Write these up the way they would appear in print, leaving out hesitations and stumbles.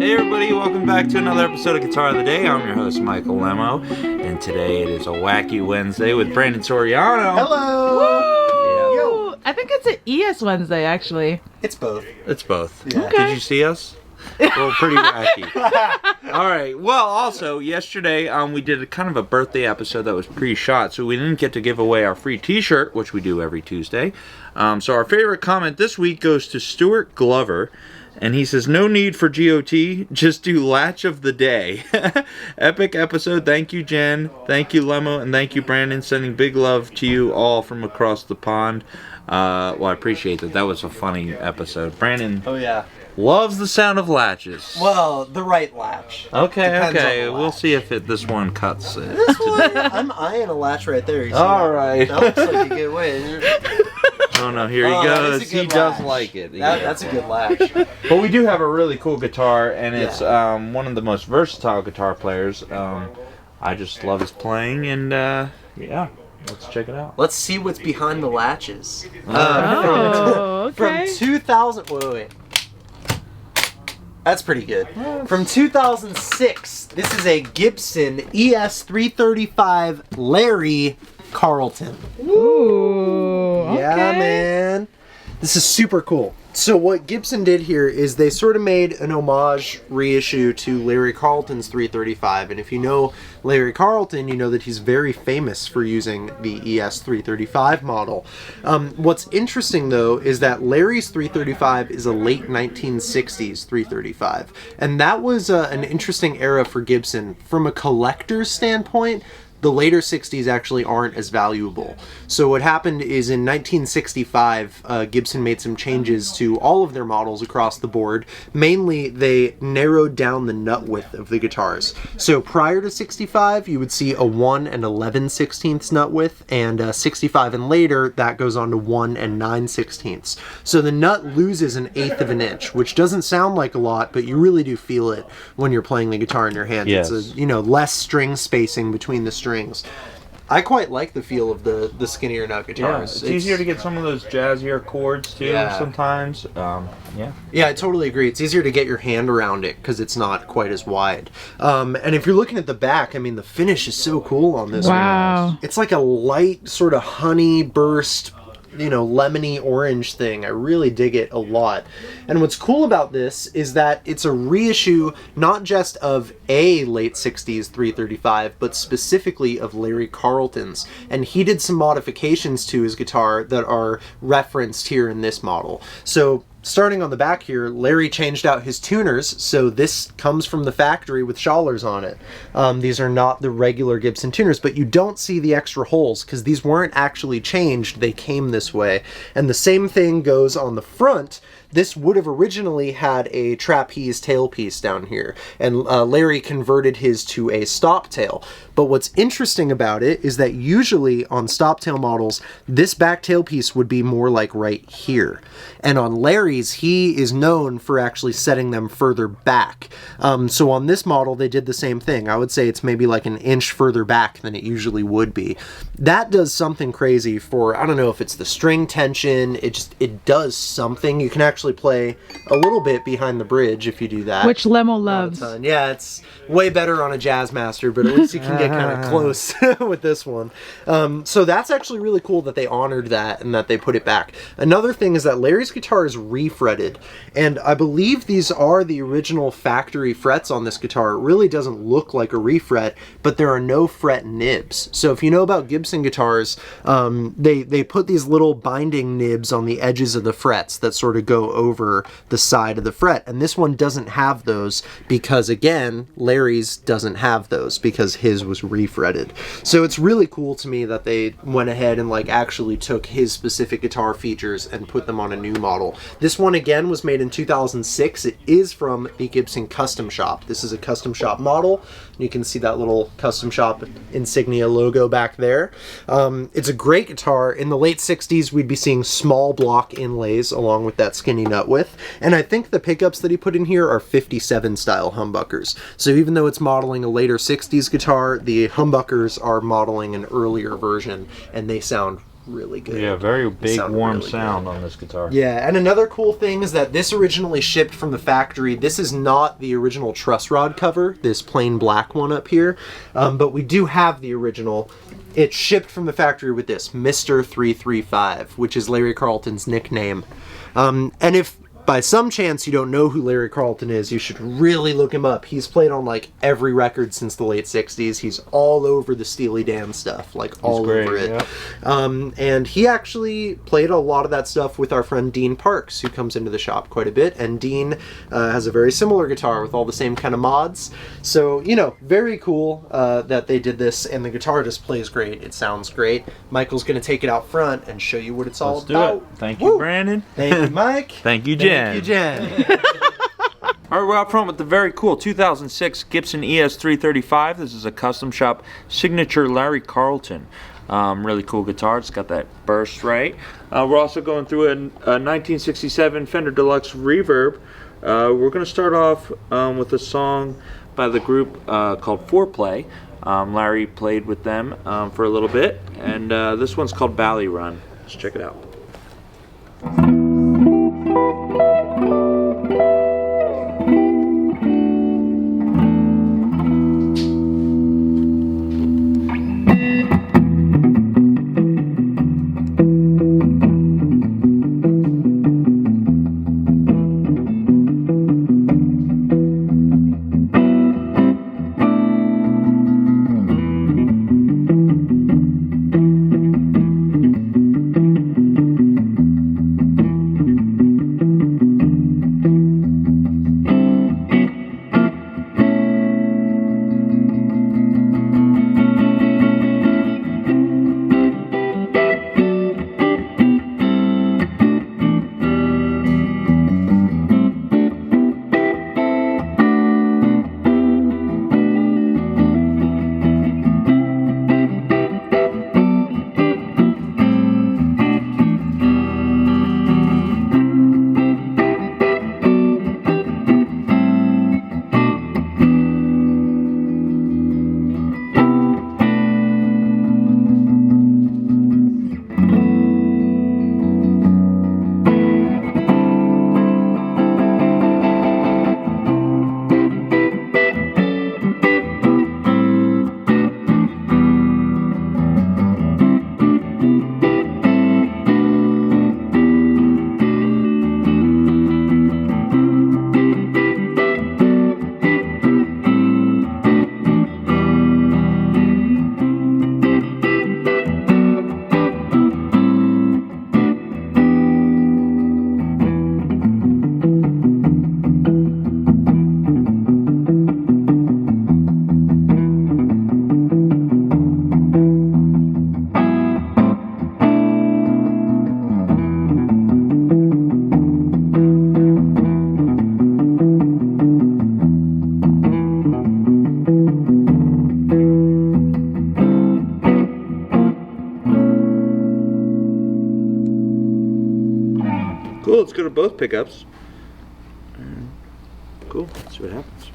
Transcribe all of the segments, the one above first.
Hey everybody, welcome back to another episode of Guitar of the Day. I'm your host, Michael Lemmo, and today it is a wacky Wednesday with Brandon Soriano. Hello! Woo! Yo! I think it's an ES Wednesday, actually. It's both. It's both. Yeah. Okay. Did you see us? Well, pretty wacky. All right. Well, also, yesterday we did a kind of a birthday episode that was pre-shot, so we didn't get to give away our free t-shirt, which we do every Tuesday. So our favorite comment this week goes to Stuart Glover. And he says, no need for GOT, just do Latch of the Day. Epic episode. Thank you, Jen. Thank you, Lemmo. And thank you, Brandon. Sending big love to you all from across the pond. Well, I appreciate that. That was a funny episode. Brandon Oh, yeah. loves the sound of latches. Well, the right latch. Okay, Depends okay. on the We'll latch. see if this one cuts it. This one, I'm eyeing a latch right there. You see All that? right. That looks like a good way. Oh, no. Here he Oh, that goes. is a good He does latch. like it. That's a good latch. But we do have a really cool guitar, and it's one of the most versatile guitar players. I just love his playing, and yeah, let's check it out. Let's see what's behind the latches. Oh, okay. From 2000... Wait. That's pretty good. From 2006, this is a Gibson ES-335 Larry Carlton. Ooh, okay. Yeah, man. This is super cool. So what Gibson did here is they sort of made an homage reissue to Larry Carlton's 335. And if you know Larry Carlton, you know that he's very famous for using the ES-335 model. What's interesting, though, is that Larry's 335 is a late 1960s 335. And that was an interesting era for Gibson. From a collector's standpoint, the later 60s actually aren't as valuable. So what happened is in 1965, Gibson made some changes to all of their models across the board. Mainly, they narrowed down the nut width of the guitars. So prior to 65, you would see a 1 and 11/16 nut width, and 65 and later, that goes on to 1 and 9/16. So the nut loses an eighth of an inch, which doesn't sound like a lot, but you really do feel it when you're playing the guitar in your hands. Yes. It's less string spacing between the strings. I quite like the feel of the skinnier nut Yeah, guitars. it's easier to get some of those jazzier chords too. Yeah. Sometimes. Yeah. Yeah, I totally agree. It's easier to get your hand around it because it's not quite as wide. And if you're looking at the back, I mean, the finish is so cool on this Wow. one. It's like a light sort of honey burst, lemony orange thing. I really dig it a lot. And what's cool about this is that it's a reissue not just of a late 60s 335, but specifically of Larry Carlton's. And he did some modifications to his guitar that are referenced here in this model. So starting on the back here, Larry changed out his tuners, so this comes from the factory with Schallers on it. These are not the regular Gibson tuners, but you don't see the extra holes because these weren't actually changed, they came this way. And the same thing goes on the front. This would have originally had a trapeze tailpiece down here, and Larry converted his to a stop tail. But what's interesting about it is that usually on stop tail models, this back tailpiece would be more like right here. And on Larry's, he is known for actually setting them further back. So on this model, they did the same thing. I would say it's maybe like an inch further back than it usually would be. That does something crazy for, I don't know if it's the string tension, it does something. You can actually play a little bit behind the bridge if you do that. Which Lemmo Not a loves. ton. Yeah, it's way better on a Jazzmaster, but at least you can get kind of close with this one. So that's actually really cool that they honored that and that they put it back. Another thing is that Larry's guitar is refretted, and I believe these are the original factory frets on this guitar. It really doesn't look like a refret, but there are no fret nibs. So if you know about Gibson guitars, they put these little binding nibs on the edges of the frets that sort of go over the side of the fret, and this one doesn't have those because, again, Larry's doesn't have those because his was refretted. So it's really cool to me that they went ahead and actually took his specific guitar features and put them on a new model. This one, again, was made in 2006. It is from the Gibson Custom Shop. This is a custom shop model. You can see that little custom shop insignia logo back there. It's a great guitar. In the late 60s, we'd be seeing small block inlays along with that skinny nut width. And I think the pickups that he put in here are 57 style humbuckers. So even though it's modeling a later 60s guitar, the humbuckers are modeling an earlier version, and they sound really good. Yeah, very big, sound warm really sound good. on this guitar. Yeah, and another cool thing is that this originally shipped from the factory. This is not the original truss rod cover, this plain black one up here, but we do have the original. It shipped from the factory with this, Mr. 335, which is Larry Carlton's nickname. And if by some chance you don't know who Larry Carlton is, you should really look him up. He's played on like every record since the late 60s. He's all over the Steely Dan stuff, like all great, over it. yeah. And he actually played a lot of that stuff with our friend Dean Parks, who comes into the shop quite a bit. And Dean has a very similar guitar with all the same kind of mods. So, you know, very cool that they did this, and the guitar just plays great. It sounds great. Michael's going to take it out front and show you what it's all Let's do about. it. Thank you, Woo! Brandon. Thank you, Mike. Thank you, Jen. Thank you, Jen. All right, we're out front with the very cool 2006 Gibson ES-335. This is a custom shop signature Larry Carlton. Really cool guitar. It's got that burst right. We're also going through a 1967 Fender Deluxe Reverb. We're going to start off with a song by the group called Foreplay. Larry played with them for a little bit, and this one's called Valley Run. Let's check it out. Cool, let's go to both pickups. Cool, let's see what happens.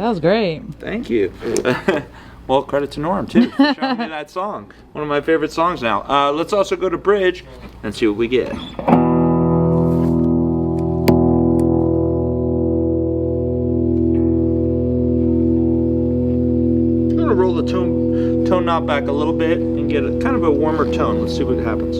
was great. Thank you. Well, credit to Norm, too, for showing me that song. One of my favorite songs now. Let's also go to bridge and see what we get. I'm going to roll the tone knob back a little bit and get a kind of a warmer tone. Let's see what happens.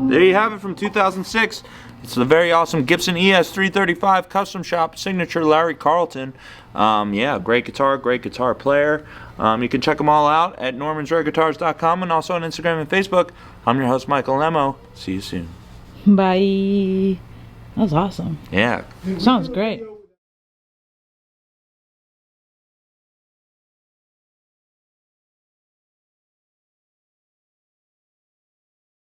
There you have it from 2006. It's the very awesome Gibson ES-335 Custom Shop Signature Larry Carlton. Yeah, great guitar player. You can check them all out at normansrareguitars.com and also on Instagram and Facebook. I'm your host, Michael Lemmo. See you soon. Bye. That was awesome. Yeah. Sounds great.